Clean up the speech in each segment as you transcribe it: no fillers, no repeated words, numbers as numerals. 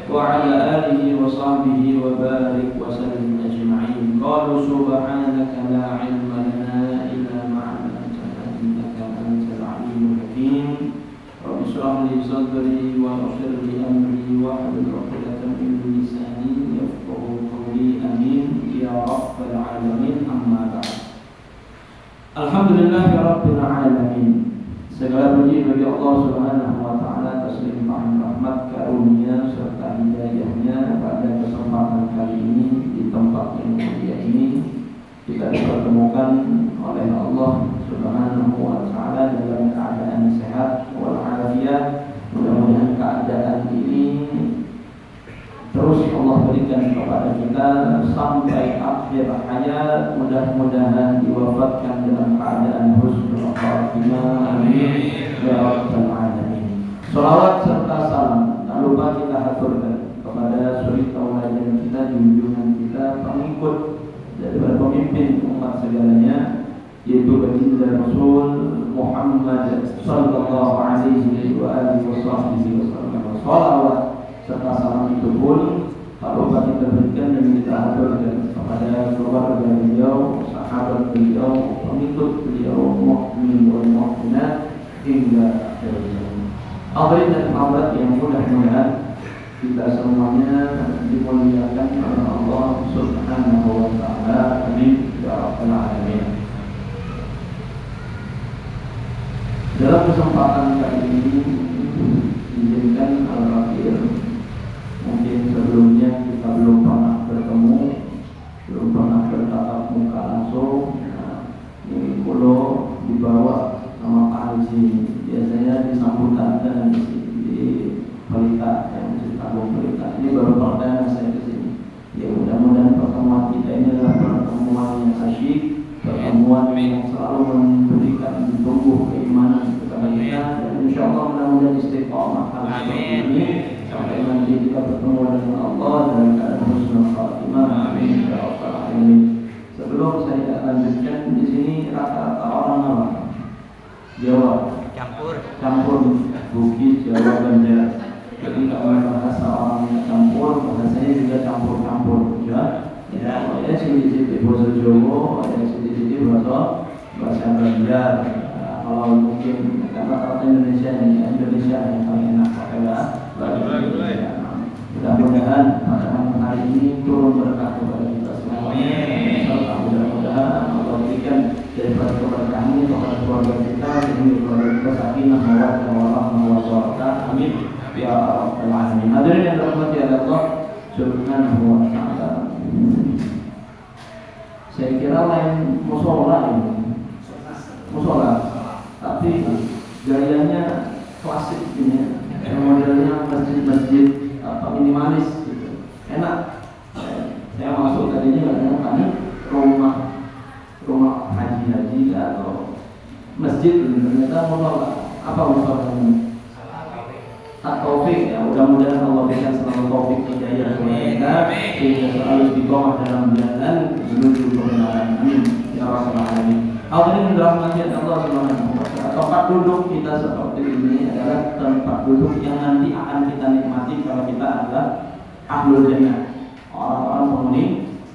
وعلى آله وصحبه وبارك وسلم أجمعين. قالوا سبحانك لا علم لنا إلا ما علمتنا إنك أنت العليم الحكيم. رب اشرح لي صدري ويسر لي أمري واحلل عقدة من لساني يفقهوا قولي آمين يا رب العالمين. أما بعد. Alhamdulillah Rabbil Alamin. Segala puji bagi Allah Subhanahu wa Ta'ala atas limpahan rahmat, karunia serta hidayahnya. Pada kesempatan kali ini di tempat yang mulia ini kita dipertemukan oleh Allah Subhanahu wa Ta'ala dalam keadaan sehat walafiat. Mudah-mudahan keadaan ini terus Allah berikan kepada kita sampai akhir hayat. Mudah-mudahan diwafatkan dalam keadaan husnul khatimah. Amin ya rabbal alamin. Shalawat serta salam tak lupa kita haturkan kepada suri tauladan kita, junjungan kita, pengikut daripada pemimpin umat segalanya, yaitu baginda Rasul Muhammad sallallahu alaihi wa alihi wasallam. Shalawat serta salam itu pun tak lupa kita berikan dan kita haturkan kepada keluarga beliau, sahabat beliau, pengikut beliau, mukmin dan mukminat hingga akhir zaman. Hadirin dan hadirat yang mudah-mudahan kita semuanya dimuliakan oleh Allah Subhanahu wa Ta'ala. Amin ya rabbal alamin. Dalam kesempatan kali ini izinkan al-akhir, mungkin sebelumnya kita belum pernah bertemu, belum pernah bertatap muka langsung. Ini pulau dibawa sama Pak Haji, biasanya disambutan dan di pelita yang Tabung Pelita. Ini baru perdana saya kesini. Ya mudah-mudahan pertemuan kita ini adalah pertemuan yang asyik, pertemuan yang selalu memberikan tumbuh keimanan kepada kita, dan insya Allah mudah-mudahan istiqomah seperti ini sampai nanti kita bertemu dengan Allah dalam keadaan husnul khatimah. Amin ya rabbal alamin. Sebelum saya lanjutkan, di sini rata-rata orang apa? Jawa. Campur Bugis, Jawa, Banjar. Jadi kalau bahasa orang campur, bahasanya juga campur-campur, ya. Ya, ada sedikit bahasa Jawa, ada sedikit bahasa Banjar. Kalau mungkin kata-kata Indonesia yang paling enak pakai bahasa. Mudah-mudahan pada hari ini turun berkah kepada kita semuanya. Serta mudah-mudahan Allah berikan daripada keberkahan ini kepada keluarga kita, sehingga keluarga kita sakinah, mawaddah, warahmah, wabarakatuh. Amin ya rabbal alamin. Hadirin yang dirahmati Allah Subhanahu wa Ta'ala. Saya kira lain musola ini, musola, tapi gayanya klasik ini, modelnya masjid-masjid minimalis gitu. Enak. Saya masuk tadinya katanya rumah haji atau masjid, ternyata musola. Apa musola ini? Taufik ya, mudah-mudahan Allah berikan selalu taufik hidayah kepada kita sehingga selalu istiqomah dalam jalan menuju kebenaran. Amin ya rabbal alamin. Hadirin dirahmati Allah Subhanahu wa Ta'ala. Tempat duduk kita seperti ini adalah tempat duduk yang nanti akan kita nikmati kalau kita adalah ahlul jannah, orang-orang penghuni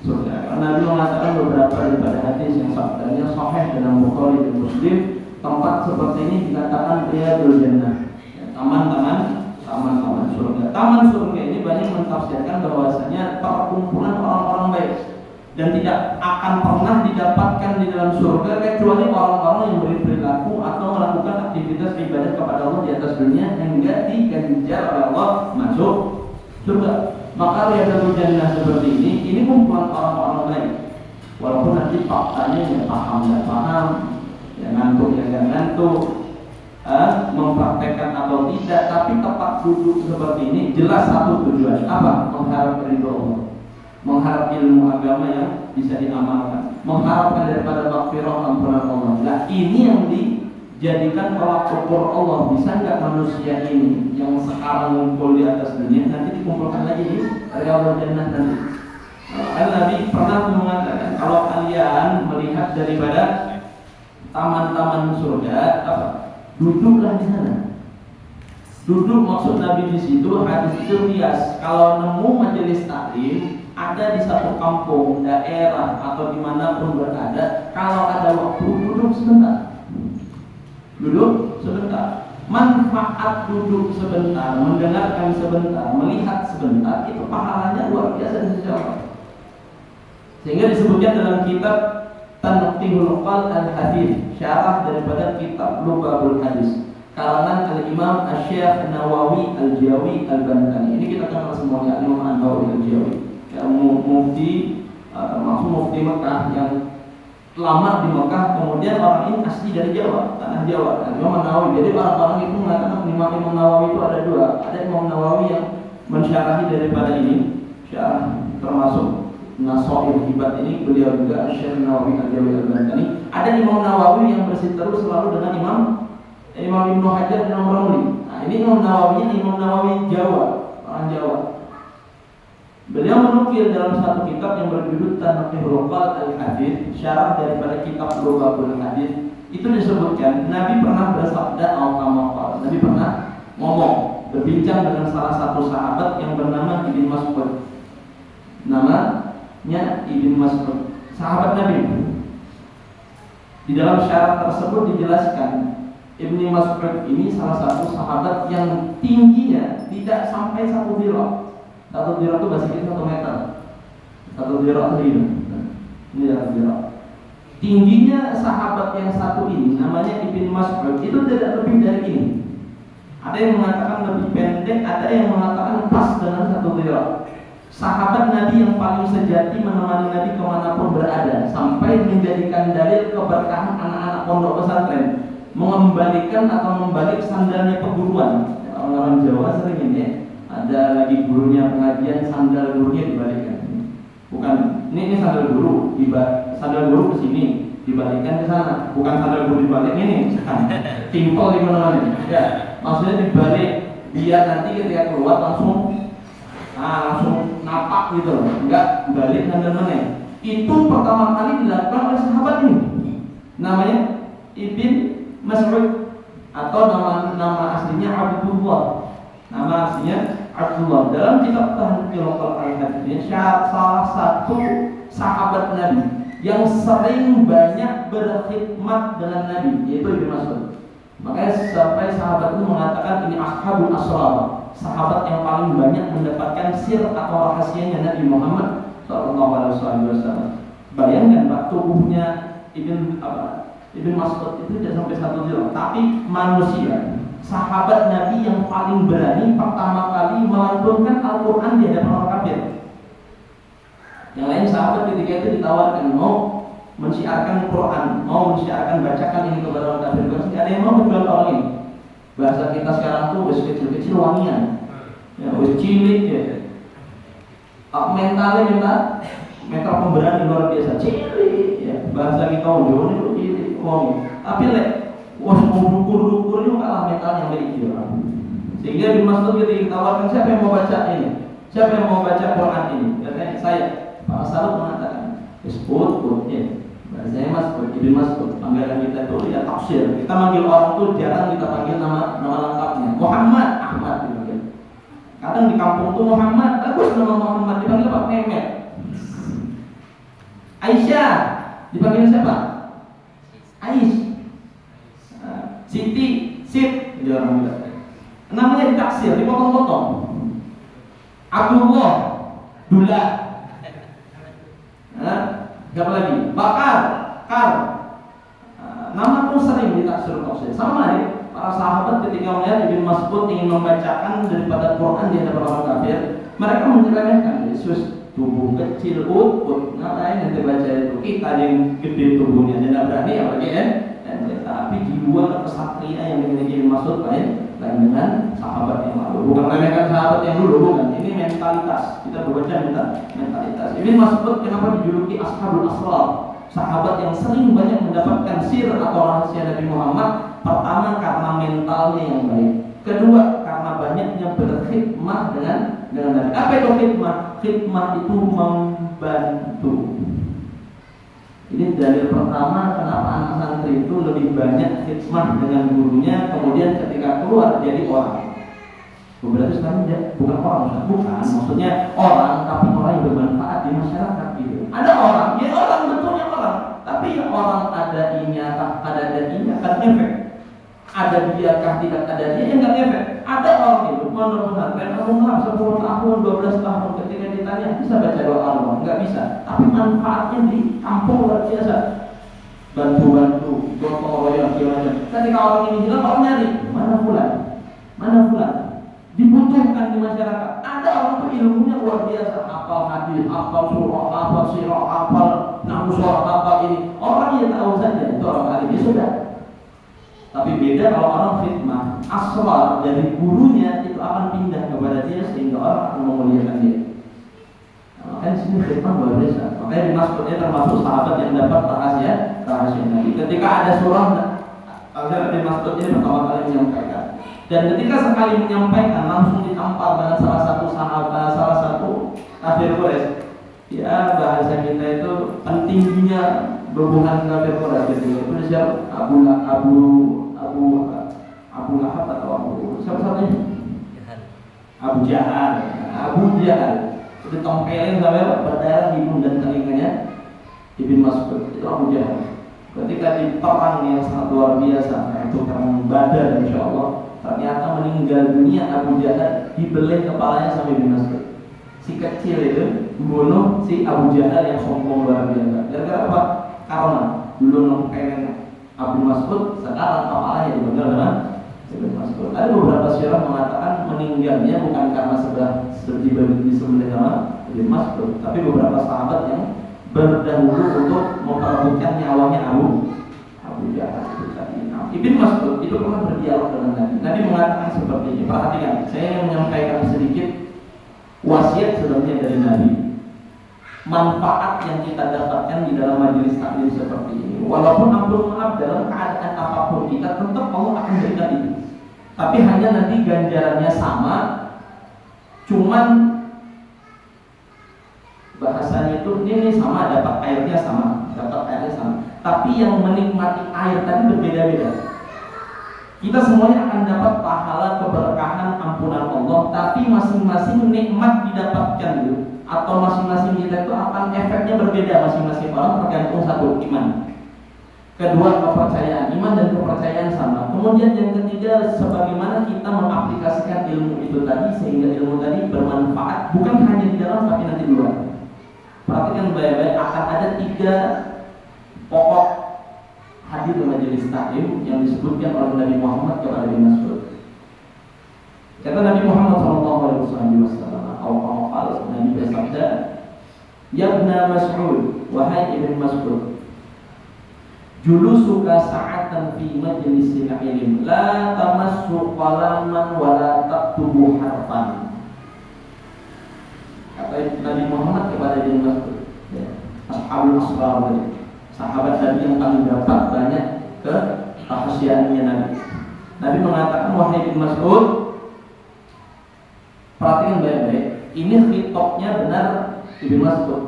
surga. Karena Nabi mengatakan beberapa daripada hadis yang sabdanya sahih dalam Bukhari dan Muslim, tempat seperti ini dikatakan riyadul jannah, taman-taman surga. Taman surga ini banyak mentafsirkan bahwasanya perkumpulan orang-orang baik dan tidak akan pernah didapatkan di dalam surga kecuali orang-orang yang berperilaku atau melakukan aktivitas ibadah kepada Allah di atas dunia hingga diganjar oleh Allah masuk surga. Maka riyadul jannah seperti ini kumpulan orang-orang baik. Walaupun nanti faktanya yang paham dan paham, yang ngantuk yang nggak ngantuk, mempraktekkan atau tidak, tapi tempat duduk seperti ini jelas satu tujuan, apa? Mengharap ridho Allah, mengharap ilmu agama yang bisa diamalkan, mengharapkan daripada maghfirah ampunan Allah. Nah ini yang dijadikan tolak ukur Allah. Bisa nggak manusia ini yang sekarang ngumpul di atas dunia nanti dikumpulkan lagi di riyadul jannah nanti? Nabi pernah mengatakan kalau kalian melihat daripada taman-taman surga, apa? Duduklah di sana. Duduk maksud Nabi di situ, hadis itu rias. Kalau nemu majelis taklim ada di satu kampung, daerah atau dimanapun berada, kalau ada waktu duduk sebentar. Duduk sebentar. Manfaat duduk sebentar, mendengarkan sebentar, melihat sebentar, itu pahalanya luar biasa insya Allah. Sehingga disebutkan dalam kitab Tanqihul Qal Al-Hadits, syarah daripada kitab Lubabul Hadis, karangan Al-Imam Asy-Syaikh Nawawi Al-Jawi Al-Bantani. Ini kita kenal semuanya, Imam Nawawi Al-Jawi, yang mufti, termasuk mufti Mekah yang lama di Mekah, kemudian orang ini asli dari Jawa, tanah Jawa, Imam Nawawi. Jadi orang-orang itu mengatakan Imam Nawawi itu ada dua. Ada Imam Nawawi yang mensyarahi daripada ini, syarah termasuk Nasoil Hibat ini, beliau juga Syekh Nawawi Al-Jawi Al-Bantani. Ada Imam Nawawi yang bersiteru selalu dengan Imam Ibnu Hajar dan Imam Romli. Nah, ini Imam Nawawi, Imam Nawawi Jawa, orang Jawa. Beliau menukil dalam satu kitab yang berjudul Tanqihul Qal Al-Hadits, syarah daripada kitab Lubabul Hadis. Itu disebutkan Nabi pernah bersabda al-kamaqal. Nabi pernah ngomong, berbincang dengan salah satu sahabat yang bernama Ibn Mas'ud. Namanya Ibn Mas'ud, sahabat Nabi. Di dalam syarah tersebut dijelaskan Ibn Mas'ud ini salah satu sahabat yang tingginya tidak sampai 1 dirham. 1 dirham itu basically 1 meter. 1 dirham itu ini 1 dirham. Tingginya sahabat yang satu ini namanya Ibn Mas'ud itu tidak lebih dari ini. Ada yang mengatakan lebih pendek, ada yang mengatakan pas dengan 1 dirham. Sahabat Nabi yang paling sejati, menemani Nabi kemanapun berada, sampai menjadikan dalil keberkahan anak-anak pondok pesantren, mengembalikan atau membalik sandalnya peguruan. Orang-orang Jawa sering ini, ada lagi gurunya pengajian, sandal gurunya dibalikkan. Bukan, ini sandal guru, sandal guru ke sini, dibalikkan ke sana. Bukan sandal guru dibalik ini, timpel di mana-mana. Ya, maksudnya dibalik biar nanti ketika keluar langsung napak gitu, enggak balik sandal mana. Itu pertama kali dilakukan oleh sahabat ini. Namanya Ibn Mas'ud, atau nama aslinya Abdullah. Nama aslinya Abdullah. Dalam kitab Tanqihul Qal Al-Hadits, salah satu sahabat Nabi yang sering banyak berkhidmat dengan Nabi, yaitu Ibn Mas'ud. Makanya sampai sahabat itu mengatakan ini ashabul asrar, sahabat yang paling banyak mendapatkan sir atau rahasianya Nabi Muhammad SAW. Bayangkan Pak, tubuhnya Ibn Mas'ud itu tidak sampai 1 dirham, tapi manusia, sahabat Nabi yang paling berani pertama kali melantunkan Al-Quran di hadapan orang kafir. Yang lain sahabat ketika itu ditawarkan mau mensyiarkan Quran, mau mensyiarkan bacakan ini kepada orang kafir, tidak ada yang mau kecuali orang ini. Bahasa kita sekarang tuh wis kecil-kecil wangian, ya wis cilik ya. Mental pemberani luar biasa, cilik ya. Bahasa kita Jawa itu cilik wangi. Tapi lek wah dukur-dukur itu kalah mental yang miliki orang. Sehingga dimaksud ketika ditawarkan siapa yang mau baca ini, siapa yang mau baca Quran ini, katanya saya. Pak Salut mengatakan disebut ya. Bahasanya Mas'ud, Ibn Mas'ud. Panggilan kita itu ya tafsir. Kita manggil orang tuh jarang kita panggil nama lengkapnya. Muhammad, Ahmad dipanggil. Kadang di kampung tuh Muhammad, bagus nama Muhammad, dipanggil Pak Mehmet. Aisyah dipanggil siapa? Ais. Siti, Sit, dia orang bilang. Namanya ditaksir, dipotong-potong. Abdullah, Dula. Siapa lagi? Bakar, Kar. Nama pun sering ditaksir. Sama ya, para sahabat ketika melihat Ibn Mas'ud ingin membacakan daripada Quran di hadapan orang kafir, mereka menyeremehkan Yesus, tubuh kecil, ngapain nanti baca itu? Kita yang gede tubuhnya, tidak berani apalagi tapi jiwa kesatria yang dimiliki Ibn Mas'ud lain dengan sahabat yang lalu. Bukan meremehkan sahabat yang dulu, bukan. Ini mentalitas. Kita berbaca mentalitas. Ibn Mas'ud kenapa dijuluki ashabul asrar? Sahabat yang sering banyak mendapatkan sir atau rahasia Nabi Muhammad. Pertama karena mentalnya yang baik. Kedua karena banyaknya berkhidmah dengan Nabi. Apa itu khidmah? Khidmah itu membantu. Ini dalil pertama kenapa anak santri itu lebih banyak khidmah dengan gurunya, kemudian ketika keluar jadi orang. Berarti sekarang dia bukan orang, bukan. Maksudnya orang, tapi orang yang bermanfaat di masyarakat gitu. Ada orang, ya orang betulnya orang, tapi yang orang ada ininya, ada ininya, kan efek. Ada dia kah tidak ada dia, yang nggak efek. Ada orang itu benar-benar kamu 10 tahun, 12 tahun ketika ditanya bisa baca doa Allah, nggak bisa. Tapi manfaatnya di kampung luar biasa. Bantu-bantu, gotong royong gimana. Ketika orang ini hilang, orang nyari mana fulan, mana fulan. Dibutuhkan di masyarakat. Ada orang tuh ilmunya luar biasa, hafal hadis, hafal surah, hafal sirah, hafal nahwu, hafal ini. Orang yang tahu saja itu orang alim, ya sudah. Tapi beda kalau orang khidmah, asrar dari gurunya itu akan pindah kepada dia sehingga orang akan memuliakan dia. Nah, makanya sini khidmah luar biasa. Makanya di Mas'udnya termasuk sahabat yang dapat rahasia Nabi. Ketika ada surah, akhirnya di Mas'udnya pertama kali menyampaikan. Dan ketika sekali menyampaikan langsung ditampar dengan salah satu sahabat, salah satu kafir Quraisy. Ya bahasa kita itu pentingginya berhubungan kafir Quraisy itu siapa? Abu Lahab atau siapa satunya? Abu Jahal. Ditempelin sampai berdarah hidung dan telinganya Ibn Mas'ud. Itu Abu Jahal. Ketika di perang yang sangat luar biasa, itu perang Badar insyaallah. Ternyata meninggal dunia Abu Jahal, dibeleh kepalanya sampai binasa. Si kecil itu membunuh si Abu Jahal yang sombong luar biasa. Gara-gara apa? Karena dulu nongkrong Abu Mas'ud, sekarang kepalanya dibunuh dengan Ibn Mas'ud. Ada beberapa syarah mengatakan meninggalnya bukan karena seperti disembelih sama Ibn Mas'ud, tapi beberapa sahabat yang berdahulu untuk memperebutkan nyawanya Abu Jahal itu tadi. Ibn Mas'ud itu pernah berdialog dengan Nabi. Nabi mengatakan seperti ini. Perhatikan, saya menyampaikan sedikit wasiat sebenarnya dari Nabi. Manfaat yang kita dapatkan di dalam majelis taklim seperti ini. Walaupun ampun maaf dalam keadaan apapun kita tetap Allah akan berikan itu. Tapi hanya nanti ganjarannya sama. Cuman bahasanya itu ini sama, dapat airnya sama. Tapi yang menikmati air tadi berbeda-beda. Kita semuanya akan dapat pahala, keberkahan, ampunan Allah, tapi masing-masing nikmat didapatkan dulu, atau masing-masing kita itu akan efeknya berbeda. Masing-masing orang tergantung satu, iman. Kedua, kepercayaan. Iman dan kepercayaan sama. Kemudian yang ketiga, sebagaimana kita mengaplikasikan ilmu itu tadi sehingga ilmu tadi bermanfaat bukan hanya di dalam tapi nanti di luar. Perhatikan baik-baik, akan ada 3 pokok hadir di majelis taklim yang disebutkan oleh Nabi Muhammad kepada Ibn Mas'ud. Kata Nabi Muhammad SAW, Nabi bersabda, "Ya Ibn Mas'ud, wahai Ibn Mas'ud, julusuka sa'atan fi majlisil ilm, la tamassu qalaman wa la taktubu harfan." Kata Nabi Muhammad kepada Ibn Mas'ud, ya, ashabul asrar tadi, sahabat Nabi yang paling dapat banyak kerahasiaannya Nabi. Nabi mengatakan, wahai Ibn Mas'ud, perhatikan baik-baik, ini khitobnya benar Ibn Mas'ud,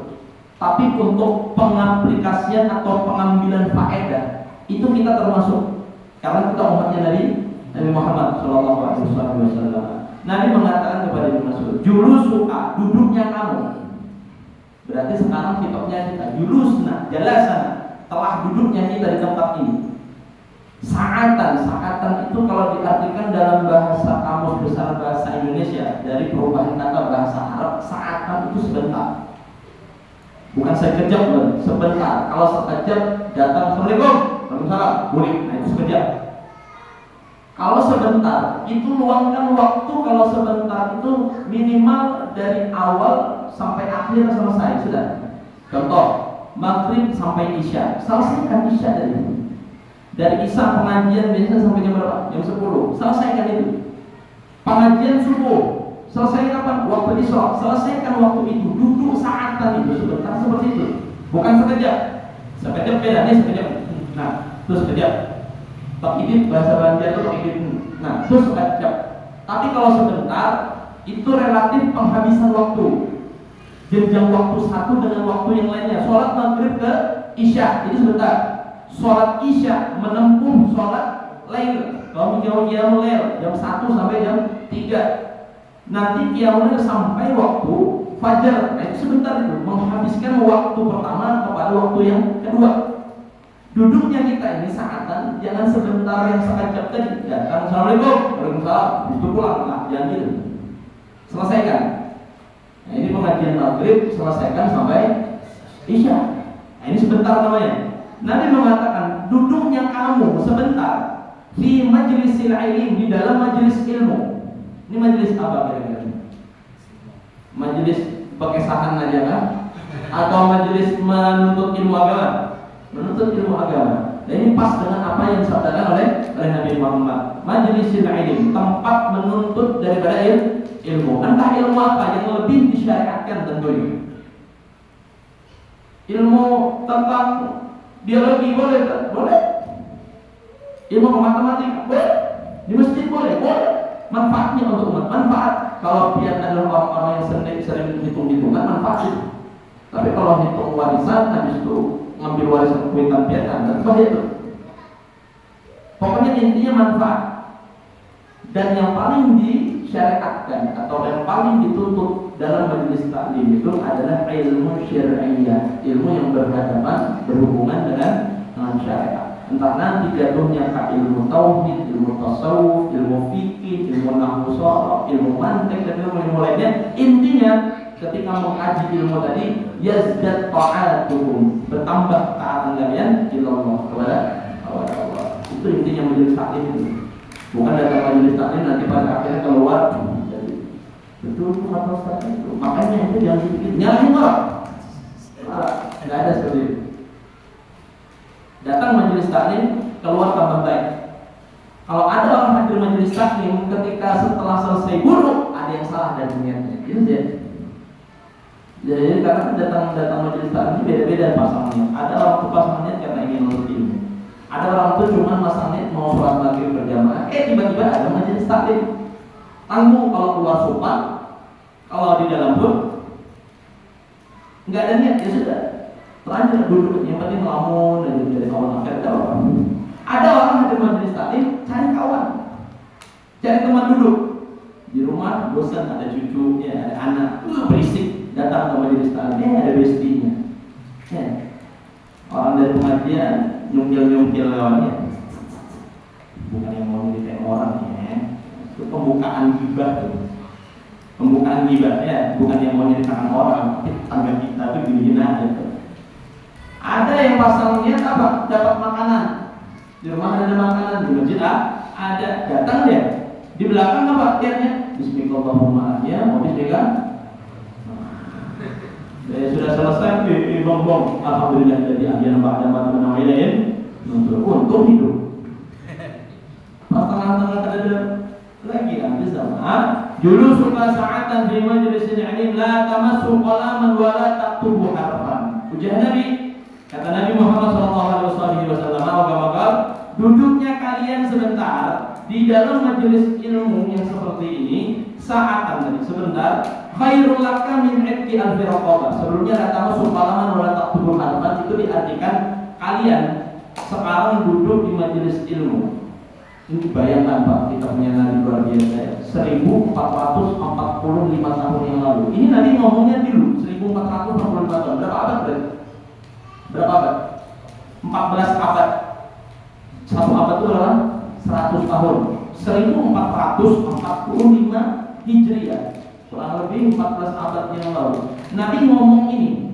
tapi untuk pengaplikasian atau pengambilan faedah itu kita termasuk, karena kita umatnya Nabi Muhammad SAW. Nabi mengatakan kepada Ibn Mas'ud, julusuka, duduknya kamu. Berarti sekarang kitabnya kita julusna, jalasana, telah duduknya kita di tempat ini. Sa'atan itu kalau diartikan dalam bahasa kamus besar bahasa Indonesia dari perubahan kata bahasa Arab, sa'atan itu sebentar. Bukan sekejap, sebentar. Kalau sekejap datang, Assalamualaikum, Waalaikumsalam, boleh, nah itu sekejap. Kalau sebentar, itu luangkan waktu. Kalau sebentar itu minimal dari awal sampai akhir selesai, sudah. Contoh, maghrib sampai isya, selesaikan isya dari isya pengajian biasanya sampai jam berapa? Jam 10, selesaikan itu. Pengajian subuh, selesai kapan? Waktu isya, selesaikan waktu itu. Duduk saatan itu sebentar seperti itu, bukan sekejap. Sekejap beda nih, sekejap. Nah, terus sekejap. Ini bahasa Banjar itu nah, terus sekejap. Tapi kalau sebentar itu relatif penghabisan waktu. Jenjang waktu satu dengan waktu yang lainnya. Sholat maghrib ke isya itu sebentar. Sholat isya menempuh sholat lail. Kalau menjauh jam lail jam 1 sampai jam 3. Nanti qiyamul sampai waktu fajar. Nah, itu sebentar itu, menghabiskan waktu pertama kepada waktu yang kedua. Duduknya kita ini saatan, jangan sebentar yang sekejap tadi. Datang, assalamualaikum, waalaikumsalam, itu pulang, nah, jangan gitu. Selesaikan. Nah, ini pengajian maghrib, selesaikan sampai isya. Nah, ini sebentar namanya. Nabi mengatakan, duduknya kamu sebentar di majlisil ilm, di dalam majelis ilmu. Ini majelis apa kira-kira? Majelis pekesahan aja kan? Atau majelis menuntut ilmu agama? Menuntut ilmu agama. Dan ini pas dengan apa yang disabdakan oleh Nabi Muhammad. Majlisil ilm, tempat menuntut daripada ilmu. Entah ilmu apa yang lebih disyariatkan tentunya. Ilmu tentang biologi boleh, boleh. Ilmu matematika boleh. Di masjid boleh, boleh. Manfaatnya untuk umat, manfaat. Kalau dia adalah orang-orang yang sering hitung-hitungan, manfaat itu. Tapi kalau hitung warisan, habis itu ngambil warisan kuitan piatan, dan bahaya itu. Pokoknya intinya manfaat. Dan yang paling disyariatkan atau yang paling dituntut dalam majelis taklim itu adalah ilmu syar'iyyah, ilmu yang berhubungan dengan syariat. Entah nanti jatuhnya ke ilmu tauhid, ilmu tasawuf, ilmu fikih, ilmu nahwu sharaf, ilmu mantiq dan ilmu lainnya. Intinya ketika mengkaji ilmu tadi, yazdad ta'atuhum, bertambah taatan kalian ilallah kepada Allah. Itu intinya majelis taklim itu. Bukan datang majelis taklim nanti pada akhirnya keluar jadi betul itu kata Ustaz itu. Makanya itu jangan dipikir nyalahin orang. Enggak ada seperti itu. Datang majelis taklim, keluar tambah baik. Kalau ada orang hadir majelis taklim ketika setelah selesai buruk, ada yang salah dari niatnya. Itu dia. Jadi karena datang majelis taklim beda-beda pasangnya. Ada orang tuh pasangnya karena ingin menuntut ilmu. Ada orang tuh cuma masangnya mau sholat maghrib berjamaah. Tiba-tiba ada majelis taklim. Tanggung kalau keluar sopan, kalau di dalam pun nggak ada niat, ya sudah. Terakhir duduk, yang penting ngelamun dan jadi kawan akhir ada orang. Ada orang hadir majelis taklim cari kawan, cari teman duduk. Di rumah bosan, ada cucunya, ada anak, berisik. Datang ke majelis taklim, ada bestinya. Orang dari pengajian nyumpil lawannya. Bukan yang mau jadi orang ya. Itu pembukaan gibah tuh. Pembukaan gibah ya, bukan yang mau jadi tangan orang, tapi tangga kita tuh gini-gini aja tuh. Ada yang pasangnya apa? Dapat makanan. Di rumah ada makanan, di masjid ada. Datang dia. Di belakang apa? Tiapnya bismillahirrahmanirrahim. Mau bismillah. Sudah selesai bom. Alhamdulillah jadi ahyan ba'da ma tunawilain. Untung hidup. Pas tengah-tengah ada lagi habis sama. Dulu suka saatan di majlis ilmu la tamassu qalaman wa la taktubu harfan. Ujian Nabi. Kata Nabi Muhammad SAW, duduknya kalian sebentar di dalam majelis ilmu yang seperti ini, saatan tadi sebentar, khairul laka min idki alfi raqabah. Sebelumnya datang supalaman wala taqtubul harfan, itu diartikan kalian sekarang duduk di majelis ilmu. Ini bayangkan Pak, kita punya Nabi luar biasa ya. 1445 tahun yang lalu. Ini Nabi ngomongnya dulu 1445 tahun. Berapa abad berarti? Berapa abad? 14 abad. Satu abad itu adalah 100 tahun. 1445 Hijriah. Kurang lebih 14 abad yang lalu. Nabi ngomong ini.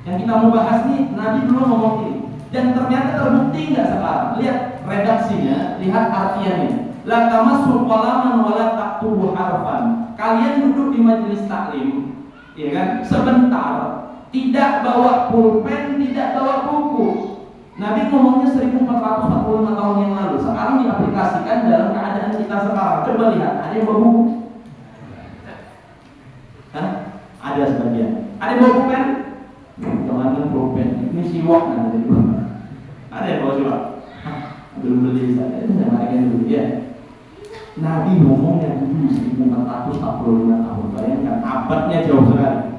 Yang kita mau bahas nih, Nabi dulu ngomong ini. Dan ternyata terbukti enggak sekarang. Lihat redaksinya, lihat artiannya. La tamassu qalaman wa la taktubu harfan. Kalian duduk di majelis taklim, ya kan? Sebentar. Tidak bawa pulpen, tidak bawa buku. Nabi ngomongnya 1445 tahun yang lalu. Sekarang diaplikasikan dalam keadaan kita sekarang. Coba lihat, ada yang bawa buku? Hah? Ada sebagian. Ada yang bawa pulpen? Jangan pulpen. Ini siwak nanti. Ada yang bawa siwak? Belum beli saya. Itu yang dulu ya. Nabi ngomongnya dulu 1445 tahun. Bayangkan abadnya jauh sekali.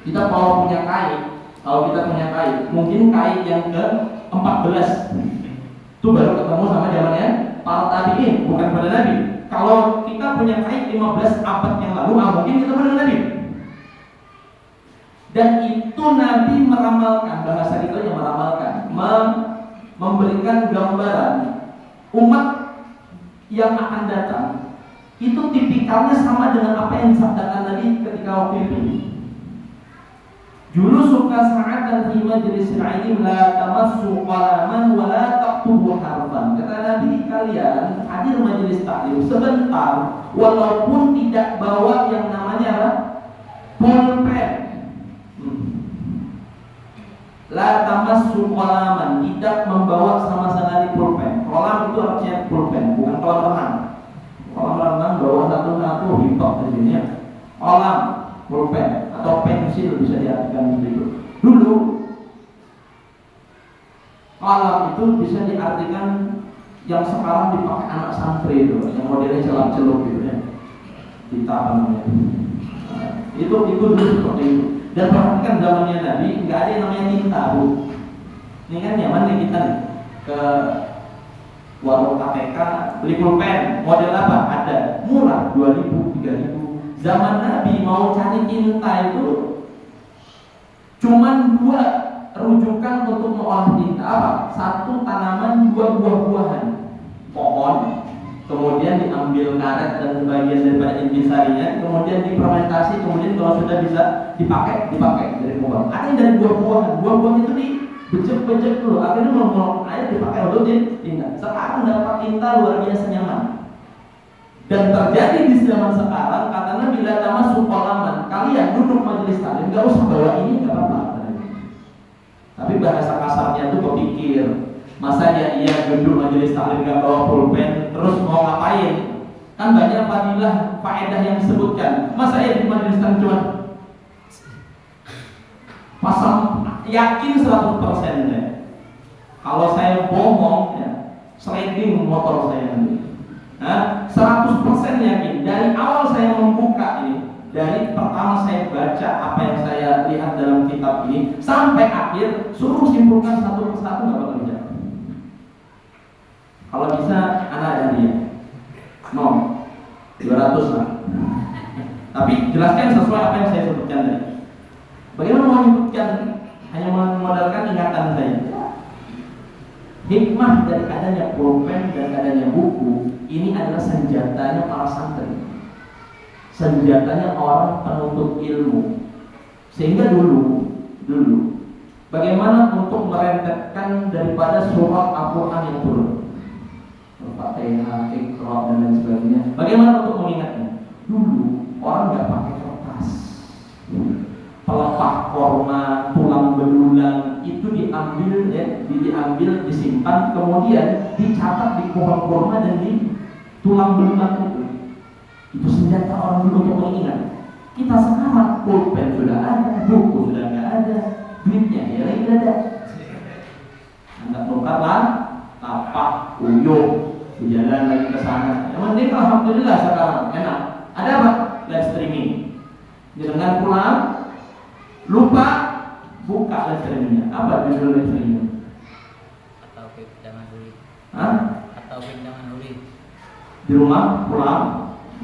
Kita kalau punya kait, mungkin kait yang ke-14 itu baru ketemu sama zamannya para tabi'in, bukan pada Nabi. Kalau kita punya kain 15 abad yang lalu, mungkin kita mendengar Nabi. Dan itu Nabi meramalkan, bahasa kita yang meramalkan, memberikan gambaran umat yang akan datang. Itu tipikalnya sama dengan apa yang disabdakan Nabi ketika waktu itu. Julu suka sa'atan fi majlisil ilm la tamassu qalaman wa la taqtubu harfan. Kata Nabi, kalian hadir majelis taklim sebentar walaupun tidak bawa yang namanya apa? Pulpen. La tamassu qalaman, tidak membawa sama sekali pulpen. Kolam itu artinya pulpen, bukan kolam renang. Kolam renang bawa satu-satu hitok di sini ya. Kolam, pulpen atau pensil bisa diartikan begitu. Dulu kolam itu bisa diartikan yang sekarang dipakai anak santri itu, yang modelnya celup-celup gitu ya. Kita apa namanya? Itu dulu seperti itu. Dan perhatikan zamannya Nabi nggak ada yang namanya tinta, Bu. Ini kan nyaman nih kita nih ke warung KPK beli pulpen model apa? Ada, murah 2.000, 3.000. Zaman Nabi mau cari tinta itu cuman 2 rujukan untuk mengolah tinta. Apa? 1 tanaman, 2 buah-buahan, pohon, kemudian diambil karet dan sebagian daripada intisarinya, kemudian difermentasi, kemudian kalau sudah bisa dipakai dari pohon. Ada yang dari buah-buahan itu dibejek-bejek dulu, akhirnya mau air dipakai untuk tinta. Sekarang dapat tinta luar biasa nyaman. Dan terjadi di zaman sekarang, kata Nabi, la tamassu qalaman, kalian duduk majelis taklim enggak usah bawa ini, enggak apa-apa. Tapi bahasa kasarnya itu kepikir, masa ya iya duduk majelis taklim enggak bawa pulpen, terus mau ngapain? Kan banyak fadilah, faedah yang disebutkan. Masa ya di majelis taklim cuma pasang yakin 100% ya. Kalau saya bohong ya, sliding motor saya nanti. 100% yakin dari awal saya membuka ini, dari pertama saya baca apa yang saya lihat dalam kitab ini sampai akhir, suruh simpulkan satu persatu nggak bakal bisa. Kalau bisa anak ada dia mau 200 lah. Tapi jelaskan sesuai apa yang saya sebutkan tadi. Bagaimana mau menyebutkan hanya memodalkan ingatan saya? Hikmah dari adanya pulpen dan adanya buku ini adalah senjatanya para santri, senjatanya orang penuntut ilmu. Sehingga dulu bagaimana untuk merentetkan daripada surat Al-Quran yang turun, Al-Fatihah, Iqra dan lain sebagainya. Bagaimana untuk mengingatnya? Dulu orang nggak pakai kertas, pelepah korma, tulang belulang itu diambil, disimpan, kemudian dicatat di pohon korma dan di tulang belulang itu. Itu senjata orang dulu untuk mengingat. Kita sekarang pulpen sudah ada, buku sudah nggak ada, duitnya ya lagi ada. Anda tukar lah, tapak, uyuh, berjalan lagi ke sana. Yang penting alhamdulillah sekarang enak. Ada apa? Live streaming. Jangan pulang, lupa buka live streamingnya. Apa judul live streamingnya? Atau pinjaman dulu. Atau pinjaman dulu. Di rumah pulang,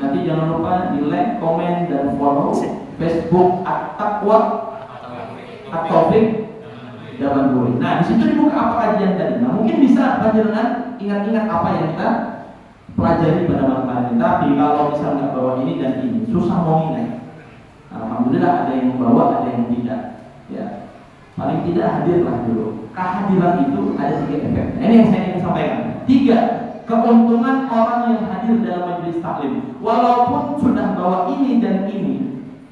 nanti jangan lupa di like, komen dan follow Facebook At-Taqwa At-Taufik Zaman Buri. Nah, di situ dibuka apa kajian tadi. Nah, mungkin bisa panjenengan ingat-ingat apa yang kita pelajari pada malam hari ini. Tapi kalau misalnya nggak bawa ini dan ini, susah mau ingat. Alhamdulillah ada yang membawa, ada yang tidak. Ya, paling tidak hadirlah dulu. Kehadiran itu ada 3 efek. Nah, ini yang saya ingin sampaikan. 3 keuntungan orang yang hadir dalam majelis taklim. Walaupun sudah bawa ini dan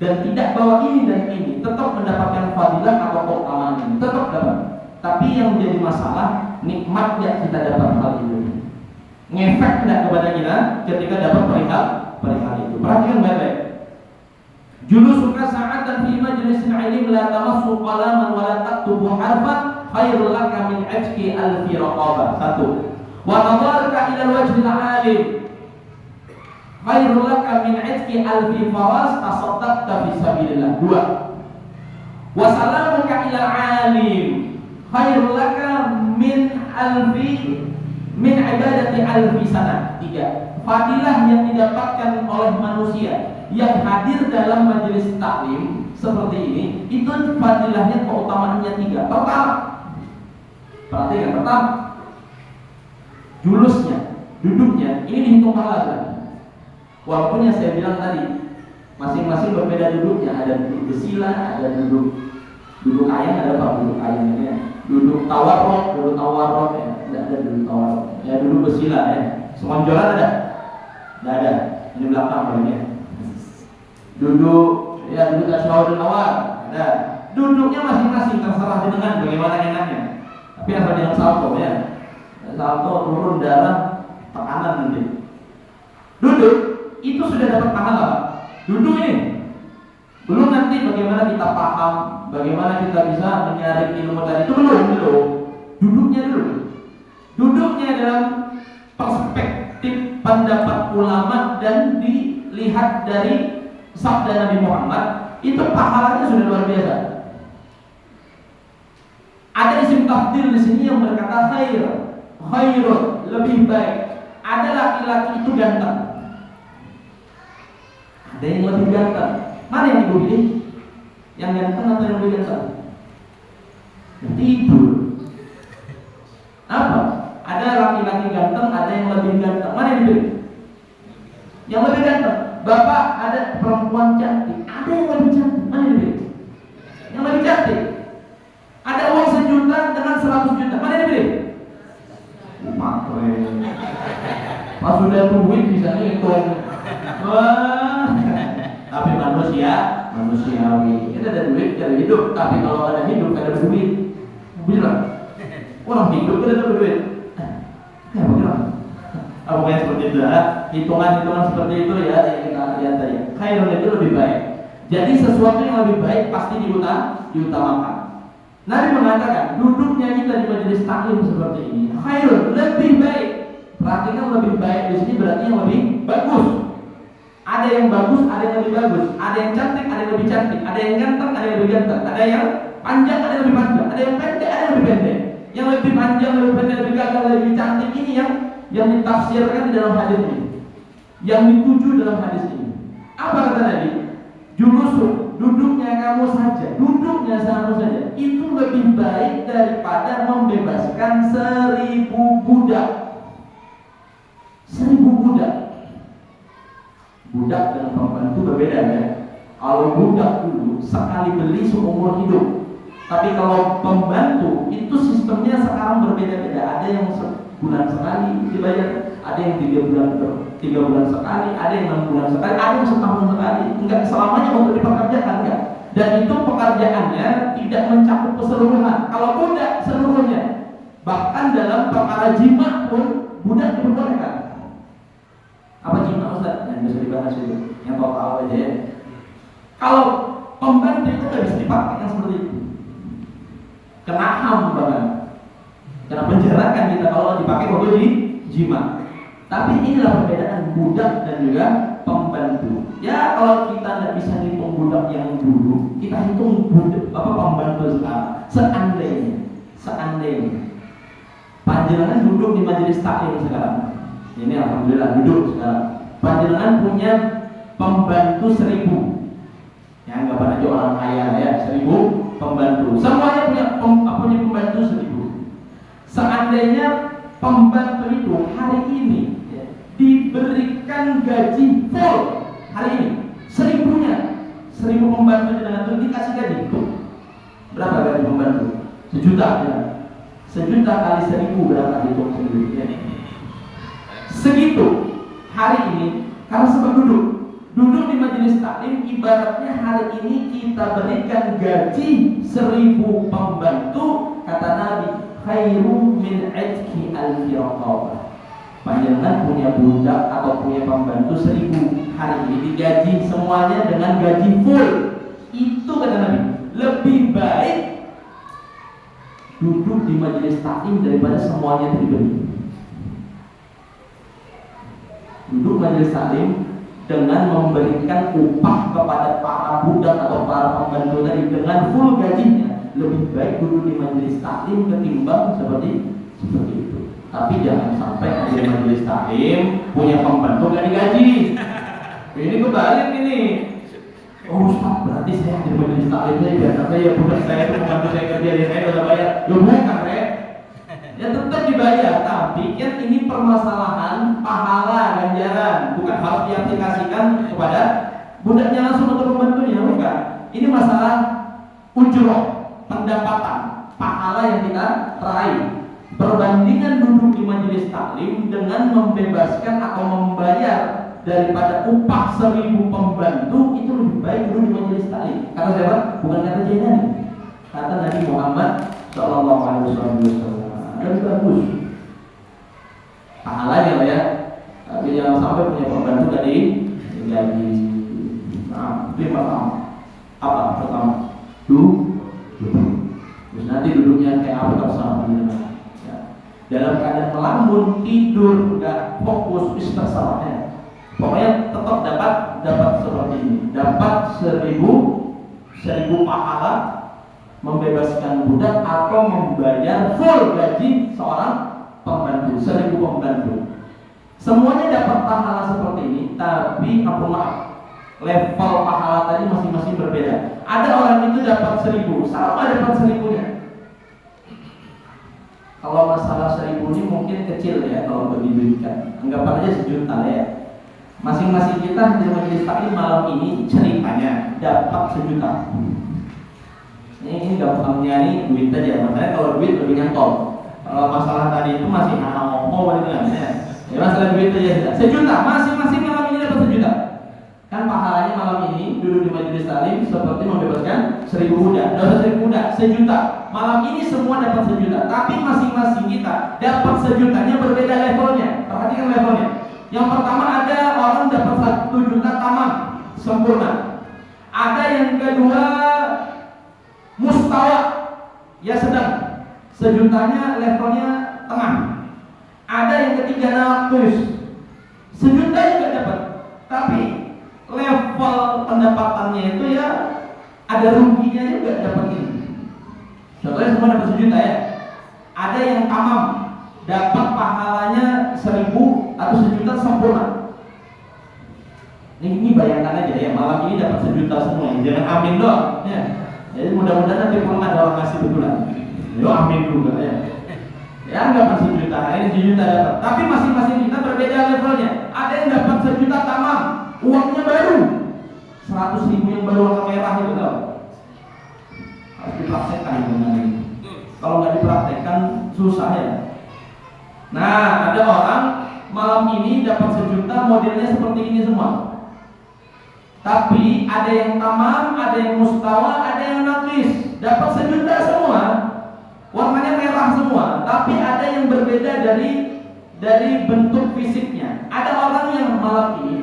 tidak bawa ini dan ini, tetap mendapatkan fadilah atau keutamaan ini, tetap dapat. Tapi yang menjadi masalah, nikmat yang kita dapat hal itu. Ngefek tidak kepada kita ketika dapat perihal itu. Perhatikan baik-baik. Julusuka sa'atan fi majlisin ilm la tamassu qalaman wa la taktubu harfan khairul laka min ajki alfi raqabah. 1. Wa nadarka ila wajhil alim khairul laka min ajki alfi faras tasaddaqta fi sabilillah. 2. Wa salamuka ila alim khairul laka min ibadati alfi sana. 3. fadilah yang didapatkan oleh manusia yang hadir dalam majelis taklim seperti ini, itu fadilahnya, keutamaannya 3. Pertama, perhatikan, pertama, julusnya, duduknya, ini dihitung pahala. Walaupun yang saya bilang tadi, masing-masing berbeda duduknya. Ada duduk bersila, ada duduk ayam, ada apa duduk ayamnya? Duduk tawarrok ya. Tidak ada duduk tawarrok. Ya duduk bersila ya. Semonjolan ada? Tidak ada. Ini belakang bagiannya. Duduk tasyahudul awal ada. Duduknya masing-masing terserah dengan bagaimana enaknya. Tapi asal jangan salto ya. Salto turun darah tekanan nanti. Duduk itu sudah dapat pahala, Pak. Duduk ini. Belum nanti bagaimana kita paham, bagaimana kita bisa menyaring ilmu tadi itu belum. Duduknya dulu. Duduknya dalam perspektif pendapat ulama dan dilihat dari sabda Nabi Muhammad, itu pahalanya sudah luar biasa. Ada isim tafdil di sini yang berkata khairun, lebih baik. Ada laki-laki itu ganteng. Ada yang lebih ganteng. Mana yang ibu pilih? Yang ganteng atau yang lebih ganteng? Yang tidur. Apa? Ada laki-laki ganteng, ada yang lebih ganteng. Mana yang dipilih? Yang lebih ganteng. Bapak, ada perempuan cantik, ada yang lebih cantik. Mana yang dipilih? Yang lebih cantik. Ada uang 1 juta dengan 100 juta. Mana yang dipilih? Pas sudah duit bisa ngitung. Wah. Tapi manusiawi. Kita ada duit, ada hidup. Tapi kalau ada hidup, ada duit. Benar. Orang hidup kan ada duit. Ya benar. Apakah seperti itu? Hitungan-hitungan seperti itu ya yang kita lihat tadi. Khairun itu lebih baik. Jadi sesuatu yang lebih baik pasti diutamakan. Nabi mengatakan duduknya kita di majelis taklim seperti ini khairun, lebih baik. Perhatikan lebih baik di sini berarti yang lebih bagus. Ada yang bagus, ada yang lebih bagus. Ada yang cantik, ada yang lebih cantik. Ada yang ganteng, ada yang lebih ganteng. Ada yang panjang, ada yang lebih panjang. Ada yang pendek, ada yang lebih pendek. Yang lebih panjang, lebih pendek, lebih gagah, lebih cantik ini yang ditafsirkan di dalam hadis ini. Yang dituju dalam hadis ini. Apa kata Nabi? Julusun, duduknya kamu saja, duduknya kamu saja. Itu lebih baik daripada membebaskan 1000 budak. 1000 budak. Budak dengan pembantu berbeda ya. Kalau budak dulu sekali beli seumur hidup. Tapi kalau pembantu itu sistemnya sekarang berbeda-beda. Ada yang sebulan sekali dibayar, ada yang 3 bulan sekali, ada yang 6 bulan sekali, ada yang setahun sekali. Enggak selamanya untuk dipekerjakan enggak. Dan itu pekerjaannya tidak mencakup keseluruhan. Kalau budak seluruhnya. Bahkan dalam perkara jima pun budak diperbolehkan. Apa jima Ustaz? Yang bisa dibahas itu. Yang total aja ya. Kalau pembantu itu nggak bisa dipakai yang seperti itu. Kena HAM bahkan. Kena penjara kan kita kalau dipakai waktu di jima. Tapi inilah perbedaan budak dan juga pembantu. Ya kalau kita tidak bisa hitung budak yang dulu, kita hitung budak pembantu sekarang. Seandainya panjenengan duduk di majelis taklim sekarang. Ini alhamdulillah duduk sekarang. Panjenengan punya pembantu 1000. Ya anggapan aja orang kaya ya, 1000 pembantu. Semuanya punya pembantu 1000. Seandainya pembantu itu hari ini ya, diberikan gaji full hari ini 1000-nya, 1000 pembantu dengan itu dikasih gaji itu berapa gaji pembantu? 1 juta ya. 1 juta kali 1000 berapa hitung sendiri ya. Segitu hari ini karena sebab duduk di majelis taklim ibaratnya hari ini kita berikan gaji 1000 pembantu. Kata Nabi khairu min ajki al-firqabah. Panjenengan punya budak atau punya pembantu 1000 hari ini digaji semuanya dengan gaji full. Itu kata Nabi lebih baik duduk di majelis taklim daripada semuanya itu diberi. Duduk majelis taklim dengan memberikan upah kepada para budak atau para pembantu tadi dengan full gajinya, lebih baik duduk di majelis taklim ketimbang seperti itu. Tapi jangan sampai hadir majelis taklim punya pembantu gak digaji. Ini kebalik ini. Oh Ustaz, berarti saya hadir majelis taklim saya biar saya bukan saya itu pembantu saya kerja di saya udah bayar. Ya bukan, Rek. Ya tetap dibayar, tapi kan ini permasalahan pahala ganjaran, bukan harus diaplikasikan kepada budaknya langsung atau pembantunya, bukan. Ini masalah ujroh, pendapatan, pahala yang kita raih. Perbandingan duduk di majelis taklim dengan membebaskan atau membayar daripada upah 1000 pembantu itu lebih baik duduk di majelis taklim. Kata siapa? Bukan kata Jainani, kata Nabi Muhammad Sallallahu Alaihi Wasallam. Dan bagus pahalanya lah ya. Tapi jangan sampai punya pembantu tadi gaji. Nah, itu yang pertama. Apa pertama? Duduk. Terus nanti duduknya kayak apa terserah. Dalam keadaan melamun, tidur, nggak fokus, itu terserah ya. Pokoknya tetap dapat seperti ini. Dapat 1000 pahala membebaskan budak atau membayar full gaji seorang pembantu, 1000 pembantu. Semuanya dapat pahala seperti ini, tapi level pahala tadi masing-masing berbeda. Ada orang itu dapat 1000, sama dapat 1000-nya. Kalau masalah 1000 ini mungkin kecil ya kalau diberikan. Anggap aja 1 juta ya. Masing-masing kita di majelis taklim malam ini ceritanya dapat 1 juta. Ini gampangnya nih duit aja. Makanya kalau duit lebih nyantol. Kalau masalah tadi itu masih ngomong gitu kan ya. Ya masalah duit aja 1 juta. Masing-masing malam ini dapat 1 juta. Kan pahalanya malam ini duduk di majelis taklim seperti membebaskan 1000 budak. Dosa 1000 budak 1 juta. Malam ini semua dapat 1 juta. Tapi masing-masing kita dapat 1 jutanya berbeda levelnya. Perhatikan levelnya. Yang pertama ada orang dapat 1 juta tamam sempurna. Ada yang kedua mustawa, ya sedang, 1 jutanya levelnya tengah. Ada yang ketiga nafis, 1 juta juga dapat, tapi level pendapatannya itu ya ada ruginya juga dapat ini. Contohnya semua dapat 1 juta ya. Ada yang tamam, dapat pahalanya 1000 atau 1 juta sempurna. Ini bayangkan aja ya, malam ini dapat 1 juta semua. Jangan amin doang ya. Jadi mudah-mudahan nanti pulang ada orang ngasih betulan. Yo amin juga ya. Ya nggak masih 1 juta, ini 1 juta dapat. Tapi masing-masing kita berbeda levelnya. Ada yang dapat 1 juta tamam, uangnya baru 100.000 yang baru warna merah itu tau. Harus dipraktekkan dengan ini. Kalau nggak dipraktekkan susah ya. Nah ada orang malam ini dapat 1 juta modelnya seperti ini semua. Tapi ada yang tamam, ada yang mustawa, ada yang nafis. Dapat 1 juta semua, warnanya merah semua. Tapi ada yang berbeda dari bentuk fisiknya. Ada orang yang malam ini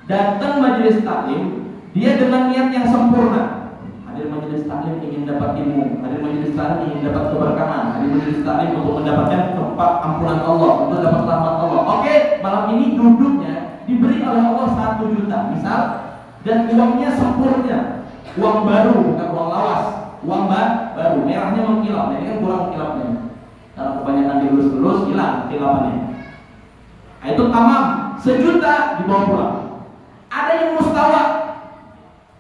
datang majelis taklim, dia dengan niat yang sempurna. Hadir majelis taklim ingin dapat ilmu, hadir majelis taklim ingin dapat keberkahan, hadir majelis taklim untuk mendapatkan tempat ampunan Allah, untuk dapat rahmat Allah. Oke, malam ini duduknya diberi oleh Allah 1 juta, misal. Dan uangnya sempurna, uang baru bukan uang lawas, uang baru, merahnya mengkilap. Ini kan kurang kilapnya. Kalau kebanyakan dilus-lus hilang kilapannya. Nah, itu tamam, 1 juta dibawa pulang. Ada yang mustawa,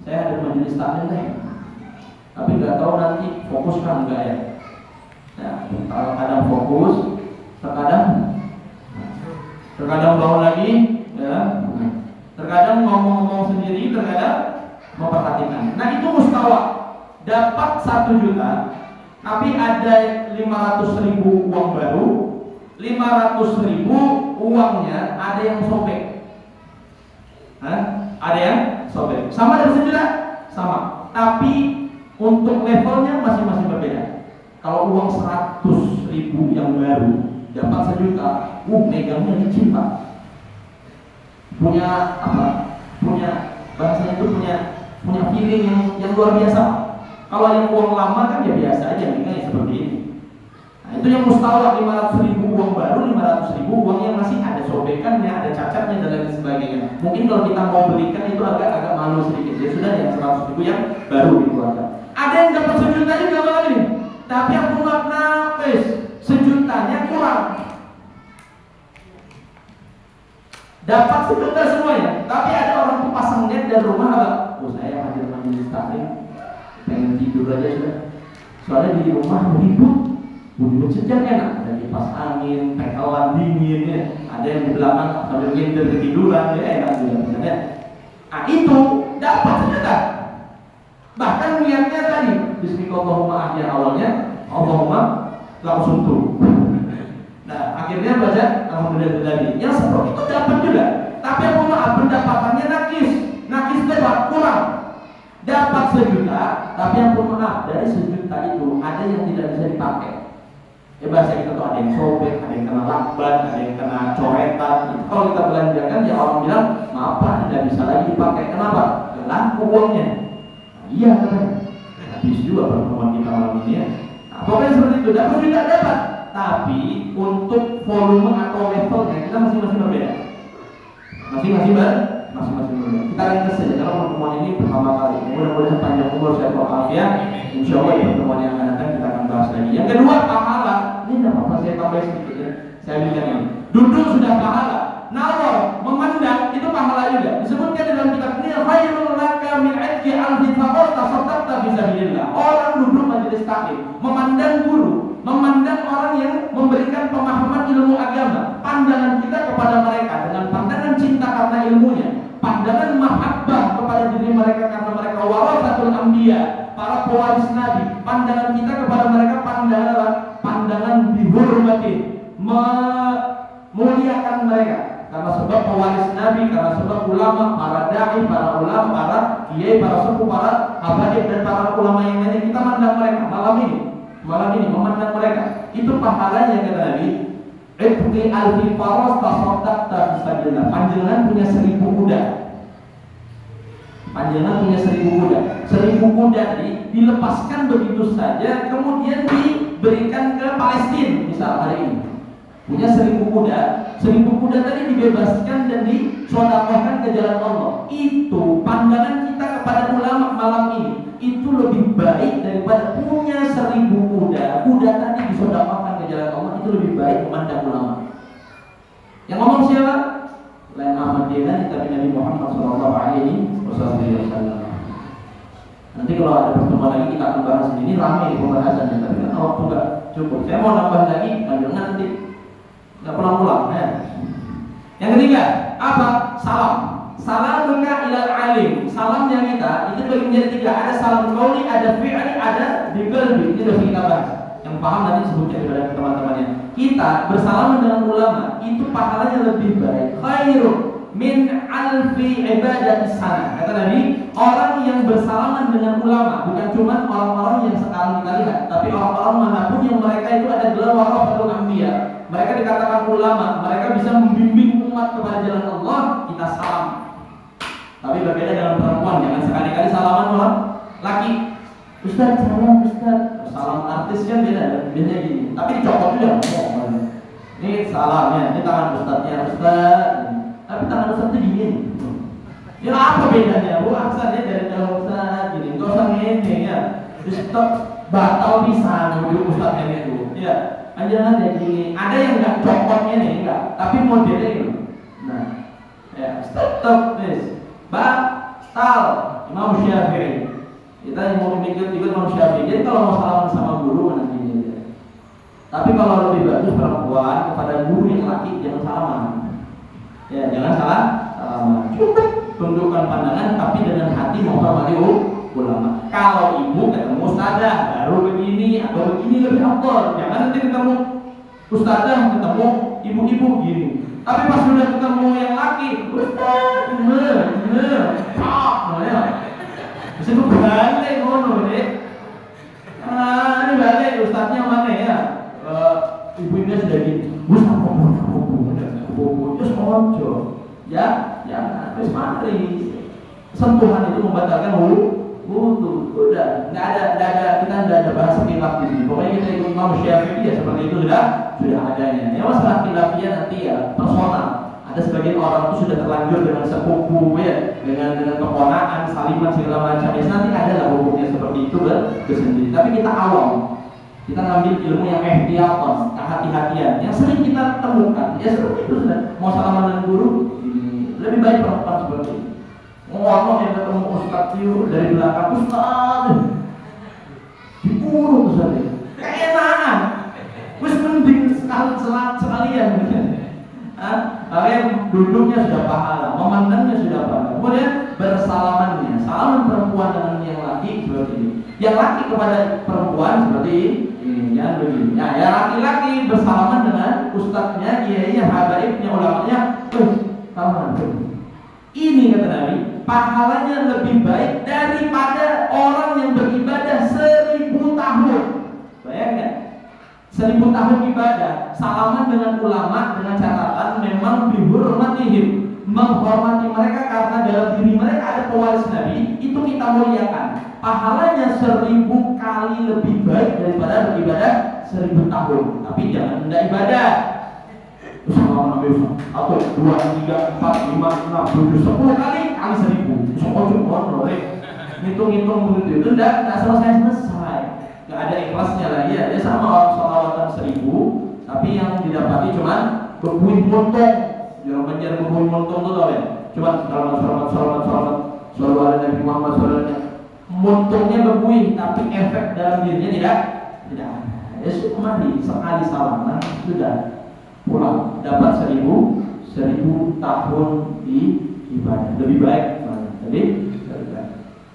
saya ada majelis taklim deh, tapi nggak tahu nanti fokus kan enggak ya. Nah, kadang fokus, terkadang bawa lagi, ya. Terkadang ngomong-ngomong sendiri, terkadang memperhatikan. Nah itu mustawa, dapat 1 juta, tapi ada 500.000 uang baru, 500.000 uangnya ada yang sobek. Ada yang sobek. Sama dengan 1 juta? Sama. Tapi untuk levelnya masing-masing berbeda. Kalau uang 100.000 yang baru dapat 1 juta, megangnya licin Pak. Punya apa? Punya bahasanya itu punya feeling yang luar biasa. Kalau yang uang lama kan ya biasa aja, kan seperti ini. Nah, itu yang mustawa 500.000 uang baru, 500.000 uang yang masih ada sobekannya, ada cacatnya dan lain sebagainya. Mungkin kalau kita mau belikan itu agak malu sedikit. Ya sudah yang 100.000 yang baru dikeluarkan. Ada yang dapat 1 juta juga malam ini, tapi yang punya nafis 1 jutanya kurang. dapat sejuta semuanya. Tapi ada orang tuh pasang net dan rumah apa? Oh saya hadir majelis taklim, pengen tidur aja sudah. Soalnya di rumah ribut, ribut sejak enak. Ada kipas angin, tekelan dingin ya. Ada yang di belakang sambil ngider ketiduran ya enak juga misalnya. Nah itu dapat sejuta. Bahkan niatnya tadi Bismillahirrahmanirrahim akhir awalnya Allahumma langsung tuh. Nah akhirnya baca Alhamdulillah tadi. Yang seperti itu dapat juga. Tapi yang maaf pendapatannya nakis dapat kurang. Dapat sejuta, tapi yang maaf dari sejuta itu ada yang tidak bisa dipakai. Ya bahasa kita tuh ada yang sobek, ada yang kena lakban, ada yang kena coretan. Kalau kita belanjakan ya orang bilang maaf Pak tidak bisa lagi dipakai. Kenapa? Laku uangnya. Iya kan? Habis juga pertemuan kita malam ini ya. Nah, pokoknya seperti itu, dapat juga dapat. Tapi untuk volume atau levelnya kita masing-masing berbeda. Masing-masing berbeda. Kita ringkas saja karena pertemuan ini pertama kali. Mudah-mudahan panjang umur sehat walafiat. Insya Allah di pertemuan yang akan datang kita akan bahas lagi. Yang kedua pahala. Ini tidak apa-apa saya tambah sedikit ya. Saya berikan ini. Duduk sudah pahala. Nawar memandang itu pahala juga. Disebutkan dalam kitab ini khairul laka min ajri alfi faqat tasaddaqta fi sabilillah. Orang duduk majelis taklim, memandang guru, memandang orang yang memberikan pemahaman ilmu agama. Pandangan kita kepada mereka dengan pandangan cinta karena ilmunya, pandangan mahabbah kepada diri mereka karena mereka warasatul anbiya, para pewaris nabi. Pandangan kita kepada mereka pandangan dihormati, memuliakan mereka. Karena sebab pewaris Nabi, karena sebab ulama, para dai, para ulama, para kiai, para sepuh, para habaib dan para ulama yang lainnya kita mandang mereka malam ini memandang mereka. Itu pahalanya kata Nabi. Ibti alfi faras tasaddaqta fisabilillah. Panjenengan punya 1000 kuda. Panjenengan punya 1000 kuda. 1000 kuda dilepaskan begitu saja, kemudian diberikan ke Palestina misal hari ini. Punya 1000 kuda, 1000 kuda tadi dibebaskan dan disodaqahkan ke jalan Allah. Itu pandangan kita kepada ulama malam ini itu lebih baik daripada punya 1000 kuda. Kuda tadi disodaqahkan ke jalan Allah itu lebih baik memandang ulama. Yang ngomong siapa? Lain Ahmadiyah tapi Nabi Muhammad SAW. Nanti kalau ada pertemuan lagi kita akan bahas ini ramai pembahasannya. Tapi kan waktu nggak cukup. Saya mau nambah lagi, nanti nggak pulang-pulang ya. Yang ketiga apa? Salam buka ilal alim. Salamnya kita itu bagi menjadi 3. Ada salam qauli, ada fi'li, ada di qalbi. Ini sudah kita bahas. Yang paham nanti sebutnya kepada teman-temannya. Kita bersalaman dengan ulama itu pahalanya lebih baik. Khairu min alfi ibadat sana. Kata Nabi, orang yang bersalaman dengan ulama bukan cuma orang-orang yang sekarang kita lihat, tapi orang-orang manapun yang mereka itu ada gelar warasatul anbiya. Mereka dikatakan ulama, mereka bisa membimbing umat kepada jalan Allah, kita salam. Tapi berbeda dengan perempuan, jangan sekali-kali salaman orang laki. Ustaz, salam Ustaz. Salam artis kan beda, biasanya gini. Tapi dicopot juga. Ini salamnya, ini tangan Ustaznya Ustaz. Tapi tangan Ustaz itu gini. Ya apa bedanya? Bu aksannya dari jauh Ustaz gini, enggak usah ngene ya. Ustaz batal bisa dulu Ustaznya itu. Ya. Jangan ya gini, ada yang nggak copotnya nih, enggak, tapi modelnya ini. Nah, ya, stop, batal Imam Syafi'i. Kita yang mau mikir juga Imam Syafi'i. Jadi kalau mau salaman sama guru nanti aja. Tapi kalau lebih bagus perempuan kepada guru yang laki jangan salaman. Ya, jangan salaman. Cukup tundukkan pandangan, tapi dengan hati menghormati ulama. Kalau ibu ketemu ustazah baru begini atau begini lebih afdal. Jangan nanti ketemu ustazah ketemu ibu-ibu gini. Tapi pas sudah ketemu yang laki, ustaz, ya. Bisa balik ngono deh. Ini balik ustaznya mana ya? Ibunya sudah gini. Ustaz bobo, terus ojo. Ya, terus mari. Sentuhan itu membatalkan wudu, udah nggak ada kita nggak ada bahasa khilaf di sini. Pokoknya kita ikut Imam Syafi'i ya seperti itu sudah adanya. Ya masalah khilafnya nanti ya personal. Ada sebagian orang itu sudah terlanjur dengan sepupu ya, dengan keponakan, saliman segala macam. Ya nanti ada lah hukumnya seperti itu bersendiri. Tapi kita awam, kita ngambil ilmu yang ihtiyatan, kehati-hatian. Yang sering kita temukan ya seperti itu sudah. Mau salaman dengan guru, lebih baik perempuan seperti ini. Ngomong yang ketemu Ustaz itu dari belakang, Ustaz diurut saja, keenakan, wis mending sekalian. Kalian duduknya sudah pahala, memandangnya sudah pahala. Kemudian bersalamannya, salaman perempuan dengan yang laki seperti ini, yang laki kepada perempuan seperti ini, jangan begini. Nah, yang laki-laki bersalaman dengan ustadznya, kiainya, habaibnya, ulamanya, salaman. Ini kata Nabi, pahalanya lebih baik daripada orang yang beribadah 1000 tahun. Bayangkan, 1000 tahun ibadah, salaman dengan ulama dengan catatan memang dihormatihim, menghormati mereka karena dalam diri mereka ada pewaris Nabi, itu kita muliakan. Pahalanya 1000 kali lebih baik daripada beribadah 1000 tahun. Tapi jangan tidak ibadah. Salaman Nabi 1, 2, 3, 4, 5, 6, 7, 10 kali 1000. Soal hitung-hitung begitu itu tidak selesai. Nggak ada ikhlasnya lagi ya. Dia sama orang sholawatan 1000, tapi yang didapati cuma berbuih montong. Jangan menjar berbuih montong itu tau ya. Cuma selamat sholawat Nabi Muhammad SAW. Montongnya berbuih, tapi efek dalam dirinya tidak ada. Ya cuma sekali salaman sudah pulang, dapat 1000 tahun di ibadah. Lebih baik. Jadi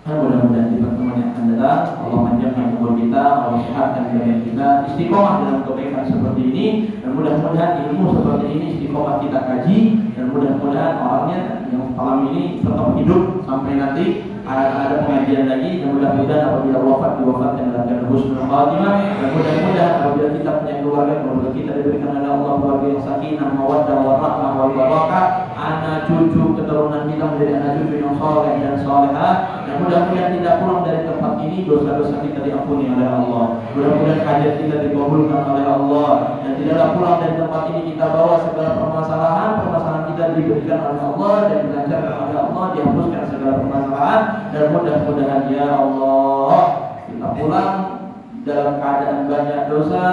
mudah-mudahan di pertemuan yang akan datang Allah panjangkan umur kita, Allah sehatkan badan kita, istiqomah dalam kebaikan seperti ini, dan mudah-mudahan ilmu seperti ini istiqomah kita kaji, dan mudah-mudahan orangnya yang malam ini tetap hidup sampai nanti ada pengajian lagi, dan mudah-mudahan apabila wafat diwafatkan dalam keadaan husnul khatimah, dan mudah-mudahan apabila kita punya keluarga kita diberikan oleh Allah keluarga yang sakinah, mawaddah, warahmah, wal barakah, anak cucu keturunan kita menjadi anak cucu yang saleh dan salehah, dan mudah-mudahan tidak pulang dari tempat ini dosa-dosa kita diampuni oleh Allah, mudah-mudahan hajat kita dikabulkan oleh Allah, dan tidaklah pulang dari tempat ini kita bawa segala permasalahan kita diberikan oleh Allah dan dilancarkan oleh Allah, dihapuskan segala permasalahan, dan mudah-mudahan ya Allah kita pulang dalam keadaan banyak dosa,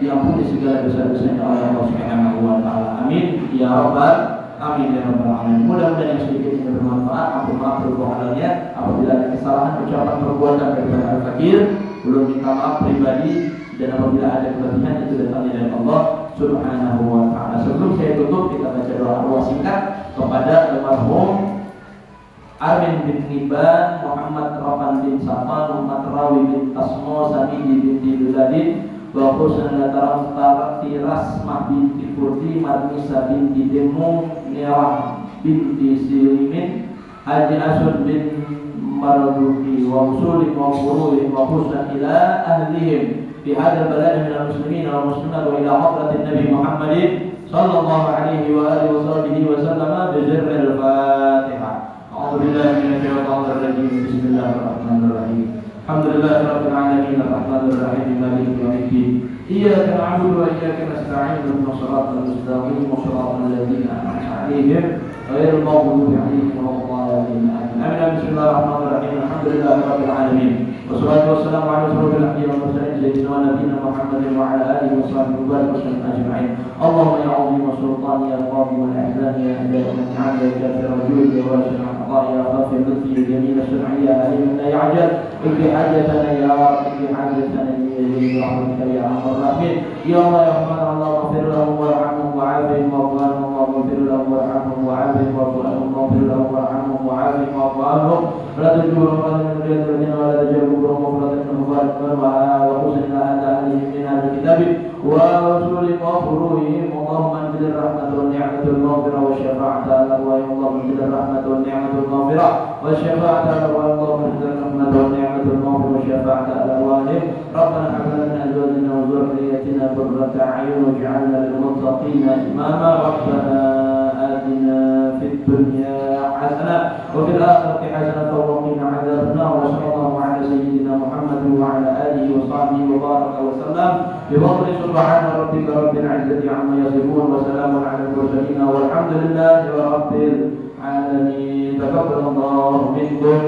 diampuni segala dosa-dosanya oleh Allah Subhanahu wa taala. Amin ya rabbal amin ya rabbal alamin. Mudah-mudahan yang sedikit ini bermanfaat. Ampun maaf berbohongnya apabila ada kesalahan ucapan perbuatan daripada al-fakir, belum minta maaf pribadi, dan apabila ada kelebihan itu datangnya dari Allah Subhanahu wa taala. Sebelum saya tutup, kita baca doa singkat kepada almarhum Amin bin Niban, Muhammad Rafan bin Safan, Muhammad Rawi bin Tasmo, Samidi binti Duladin, wa Husna Lataram Tarati Rasmah binti Kurdi, Marnisa binti Demu, Nirah binti Silimin, Haji Asun bin Maraduki, wa Usulin wa Furuin, wa Husna ila ahlihim fi hadal balad minal muslimin wal muslimat, wa ila hadratin Nabi Muhammadin sallallahu alaihi wa alihi wa sahbihi wa sallama bi sirril Fatihah. أعوذ بالله من الشيطان الرجيم. بسم الله الرحمن الرحيم. الحمد لله رب العالمين الرحمن الرحيم مالك يوم الدين. إياك نعبد وإياك نستعين اهدنا الصراط المستقيم صراط الذين أنعمت عليهم غير المغضوب عليهم ولا الضالين. آمين. بسم الله الرحمن الرحيم. الحمد لله رب العالمين والصلاة والسلام على أشرف الأنبياء والمرسلين سيدنا ونبينا محمد وعلى آله وصحبه وسلم أجمعين. اللهم يا عظيم السلطان يا قاضي والأحزان يا هداية النعم يا كافر الجود يا واسع العطاء يا غافر اللطف يا جميل الصنع يا عليم لا يعجل اقض حاجتنا يا رب اقض حاجتنا برحمتك يا أرحم الراحمين. يا الله يا رحمن الله اغفر لهم وارحمهم وعافهم واعف عنهم واغفر لهم وارحمهم وعافهم واعف عنهم واغفر لهم وارحمهم وعافهم واعف عنهم ولا تجبرهم ولا من الذين ولا تجبرهم ولا تنهم وحسن هذا أهلهم من هذا الكتاب ورسولك وفروهم. اللهم انزل الرحمة والنعمة والمغفرة والشفاعة له يا الله انزل الرحمة والنعمة والمغفرة والشفاعة له يا الله انزل الرحمة والنعمة والمغفرة والشفاعة له ربنا هب لنا من أزواجنا وذريتنا قرة أعين واجعلنا للمتقين إماما. ربنا آتنا في الدنيا حسنة وفي الآخرة حسنة وقنا عذاب النار. وصلى الله على سيدنا محمد وعلى آله وصحبه وبارك وسلم بفضل سبحان ربك رب العزة عما يصفون وسلام على المرسلين والحمد لله رب العالمين. تقبل الله منكم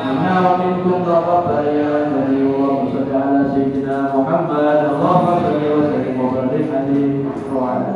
منا ومنكم تقبل يا نبي. اللهم صل على سيدنا محمد اللهم صل وسلم وبارك عليه وعلى